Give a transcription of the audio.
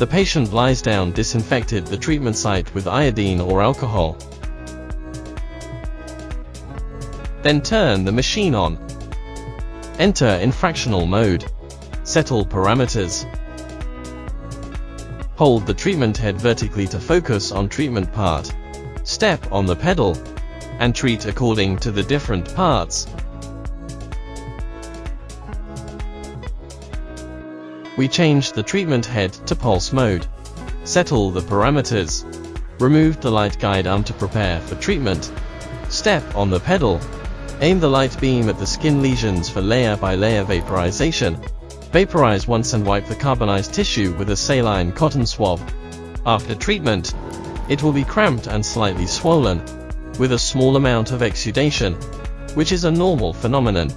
The patient lies down, disinfected the treatment site with iodine or alcohol. Then turn the machine on. Enter in fractional mode. Set all parameters. Hold the treatment head vertically to focus on treatment part. Step on the pedal and treat according to the different parts. We change the treatment head to pulse mode. Set all the parameters. Remove the light guide arm to prepare for treatment. Step on the pedal. Aim the light beam at the skin lesions for layer by layer vaporization. Vaporize once and wipe the carbonized tissue with a saline cotton swab. After treatment, it will be cramped and slightly swollen, with a small amount of exudation, which is a normal phenomenon.